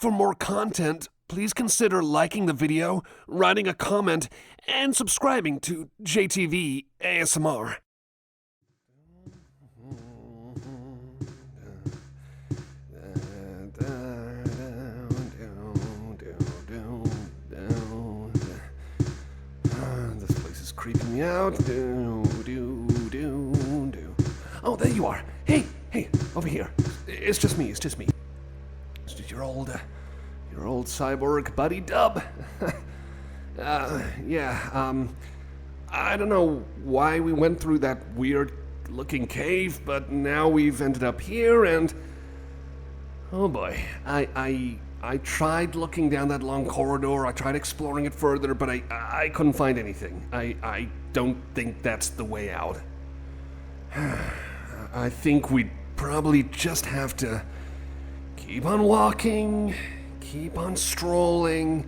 For more content, please consider liking the video, writing a comment, and subscribing to JTV ASMR. This place is creeping me out. Oh, there you are. Hey, over here. It's just me. It's just your old cyborg buddy Dub. I don't know why we went through that weird-looking cave, but now we've ended up here, and oh boy, I tried looking down that long corridor. I tried exploring it further, but I couldn't find anything. I don't think that's the way out. I think we'd probably just have to keep on walking, keep on strolling,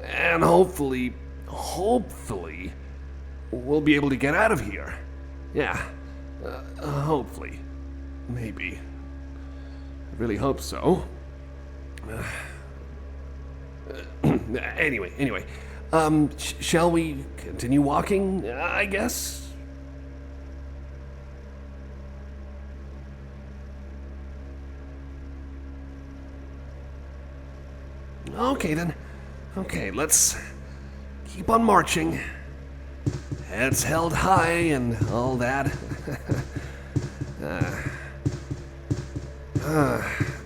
and hopefully, we'll be able to get out of here. Yeah, hopefully. Maybe. I really hope so. Anyway, shall we continue walking, I guess? Okay then. Okay, let's keep on marching. Heads held high and all that.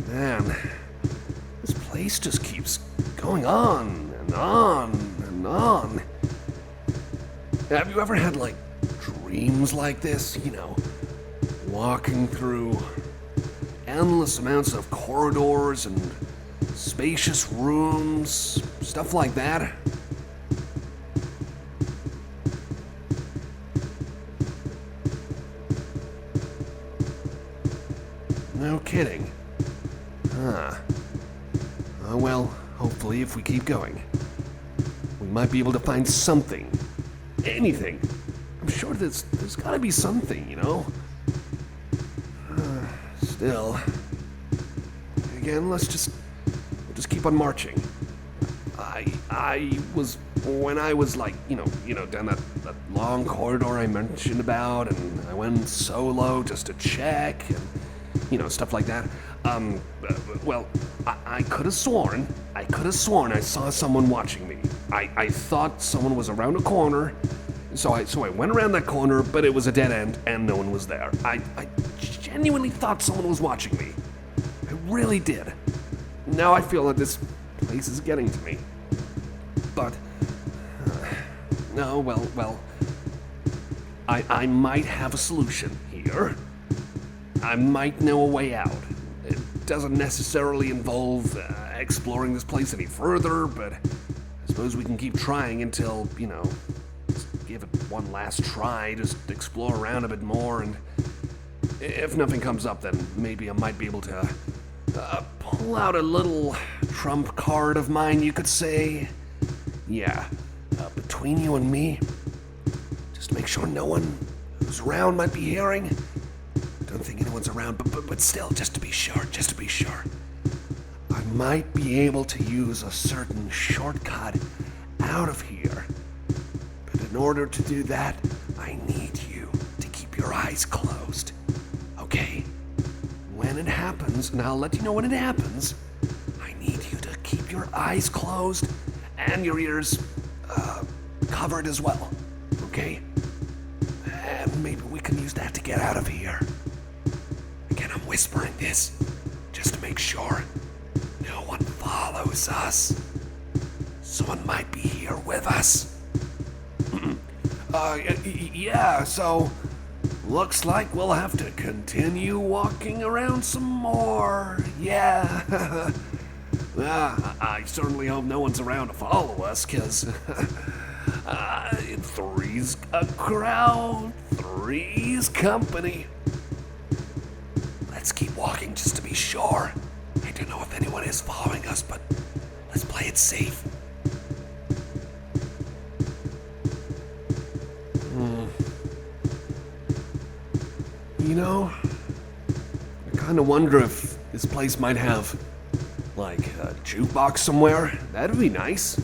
Man. This place just keeps going on and on and on. Have you ever had, like, dreams like this? You know, walking through endless amounts of corridors and spacious rooms, stuff like that? No kidding. Well, hopefully if we keep going, we might be able to find something. Anything. I'm sure there's gotta be something, you know? Still. Again, we'll just keep on marching. When I was like, you know, down that long corridor I mentioned about, and I went solo just to check, and, you know, stuff like that. Well, I could have sworn I saw someone watching me. I thought someone was around a corner, so I went around that corner, but it was a dead end, and no one was there. I genuinely thought someone was watching me. I really did. Now I feel that this place is getting to me. But, no, well, I might have a solution here. I might know a way out. It doesn't necessarily involve exploring this place any further, but I suppose we can keep trying until, you know, give it one last try, just explore around a bit more, and if nothing comes up, then maybe I might be able to pull out a little trump card of mine, you could say. Yeah, between you and me, just make sure no one who's around might be hearing. Don't think anyone's around, but still, just to be sure, I might be able to use a certain shortcut out of here. But in order to do that, I need you to keep your eyes closed. Okay? When it happens, and I'll let you know when it happens, I need you to keep your eyes closed and your ears covered as well. Okay? And maybe we can use that to get out of here. Again, I'm whispering this just to make sure no one follows us. Someone might be here with us. Yeah, so looks like we'll have to continue walking around some more. Yeah. I certainly hope no one's around to follow us, because three's a crowd, three's company. Let's keep walking just to be sure. I don't know if anyone is following us, but let's play it safe. You know, I kind of wonder if this place might have, like, jukebox somewhere? That'd be nice.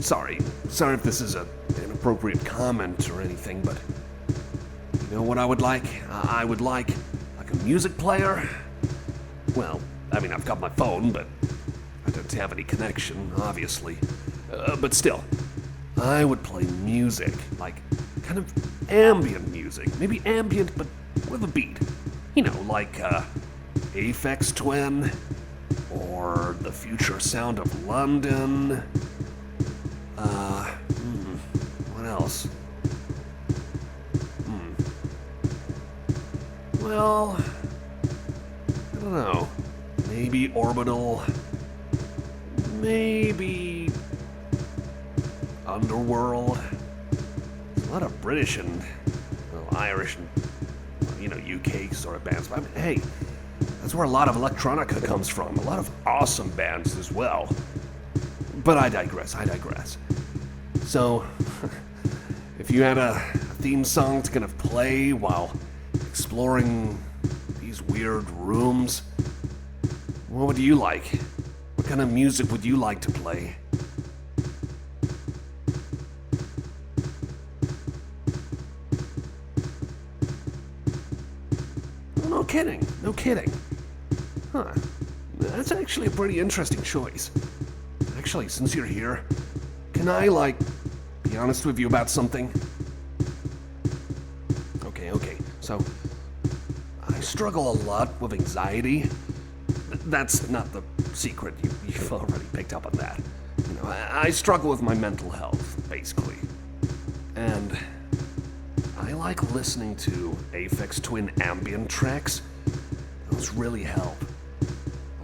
Sorry if this is an inappropriate comment or anything, but you know what I would like? I would like a music player. Well, I mean, I've got my phone, but I don't have any connection, obviously. But still, I would play music, like kind of ambient music. Maybe ambient, but with a beat. You know, like Aphex Twin, or the future sound of London. What else? Well, I don't know. Maybe Orbital. Maybe Underworld. There's a lot of British and Irish and UK sort of bands. But I mean, hey, that's where a lot of electronica comes from. A lot of awesome bands as well. But I digress. So, if you had a theme song to kind of play while exploring these weird rooms, what would you like? What kind of music would you like to play? No kidding. Huh. That's actually a pretty interesting choice. Actually, since you're here, can I, be honest with you about something? Okay. So, I struggle a lot with anxiety. That's not the secret. You've already picked up on that. I struggle with my mental health, basically. And I like listening to Aphex Twin ambient tracks. Those really help.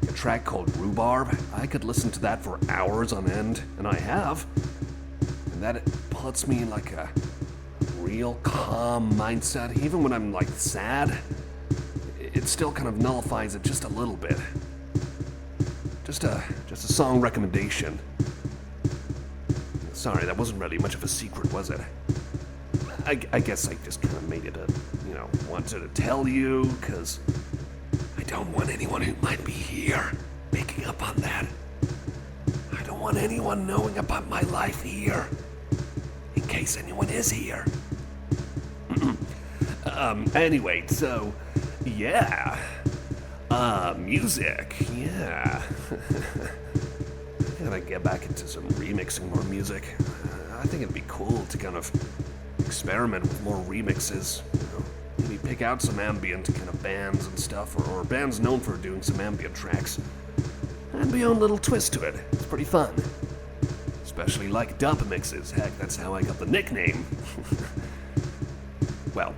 Like a track called Rhubarb. I could listen to that for hours on end, and I have. And that puts me in like a real calm mindset. Even when I'm sad, it still kind of nullifies it just a little bit. Just a song recommendation. Sorry, that wasn't really much of a secret, was it? I guess I just kind of made it wanted to tell you, because I don't want anyone who might be here picking up on that. I don't want anyone knowing about my life here, in case anyone is here. Anyway, so, yeah. Music, yeah. I gotta get back into some remixing more music. I think it'd be cool to kind of experiment with more remixes. Maybe pick out some ambient kind of bands and stuff, or bands known for doing some ambient tracks. And my own little twist to it. It's pretty fun. Especially like dub mixes. Heck, that's how I got the nickname. Well,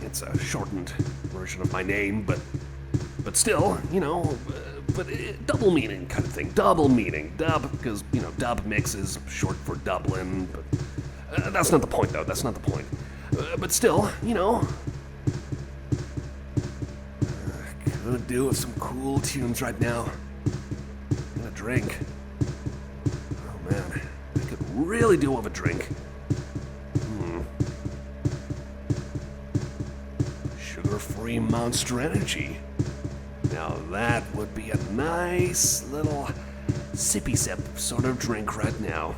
it's a shortened version of my name, but still, double meaning kind of thing. Double meaning. Dub, because, dub mix is short for Dublin, but that's not the point, though. That's not the point. But still, could do with some cool tunes right now. And a drink. Oh, man. I could really do with a drink. Sugar-free Monster Energy. Now that would be a nice little sippy sip sort of drink right now.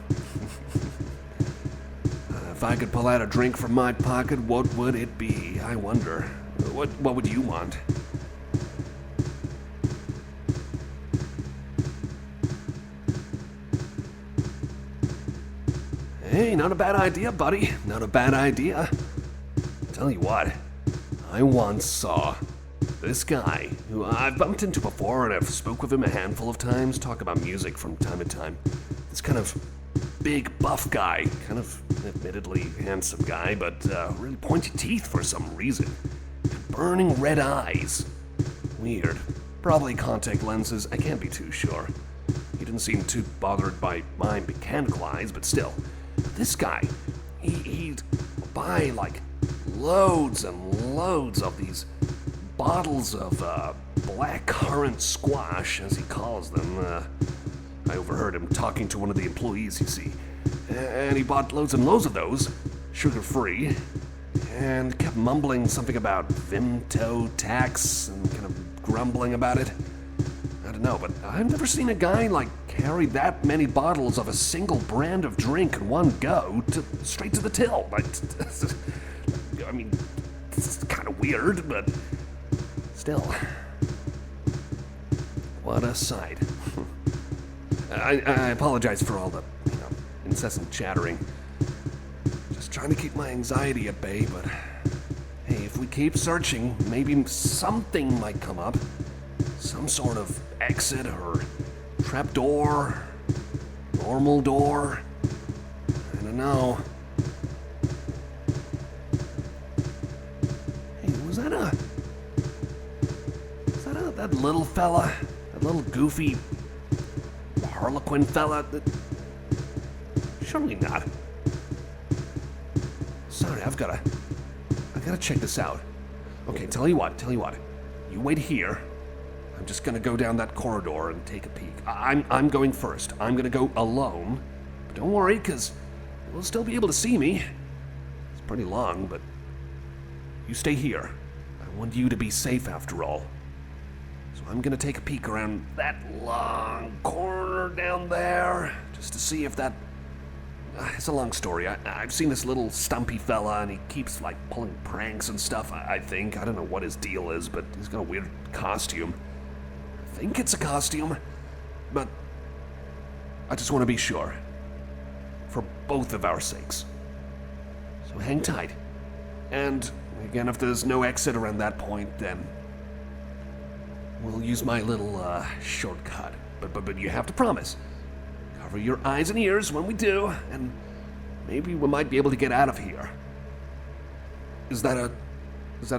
If I could pull out a drink from my pocket, what would it be? I wonder. What would you want? Hey, not a bad idea, buddy. Not a bad idea. Tell you what, I once saw this guy, who I've bumped into before and I've spoke with him a handful of times, talk about music from time to time. This kind of big, buff guy, kind of admittedly handsome guy, but really pointy teeth for some reason. Burning red eyes. Weird. Probably contact lenses, I can't be too sure. He didn't seem too bothered by my mechanical eyes, but still. This guy, he'd buy loads and loads of these bottles of black currant squash, as he calls them. I overheard him talking to one of the employees, you see. And he bought loads and loads of those, sugar-free, and kept mumbling something about Vimto tax and kind of grumbling about it. to know, but I've never seen a guy, like, carry that many bottles of a single brand of drink in one go straight to the till. Like, I mean, it's kind of weird, but still. What a sight. I apologize for all the, incessant chattering. Just trying to keep my anxiety at bay, but hey, if we keep searching, maybe something might come up. Some sort of exit or trap door, normal door. I don't know. Hey, was that that little fella? That little goofy Harlequin fella? Surely not. Sorry, I gotta check this out. Okay, tell you what. You wait here. I'm just gonna go down that corridor and take a peek. I'm going first. I'm gonna go alone. But don't worry, because you'll still be able to see me. It's pretty long, but you stay here. I want you to be safe after all. So I'm gonna take a peek around that long corner down there, just to see if that... It's a long story. I've seen this little stumpy fella, and he keeps, like, pulling pranks and stuff, I think. I don't know what his deal is, but he's got a weird costume. I think it's a costume, but I just want to be sure. For both of our sakes. So hang tight. And, again, if there's no exit around that point, then we'll use my little, shortcut. But you have to promise. Cover your eyes and ears when we do, and maybe we might be able to get out of here. Is that a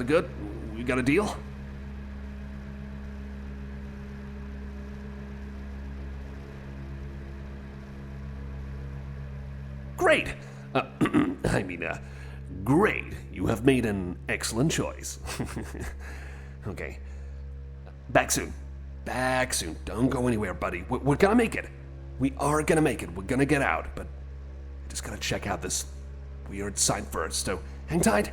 good? We got a deal? Great! Great. You have made an excellent choice. Okay. Back soon. Don't go anywhere, buddy. We're gonna make it. We are gonna make it. We're gonna get out, but I just gotta check out this weird site first. So hang tight.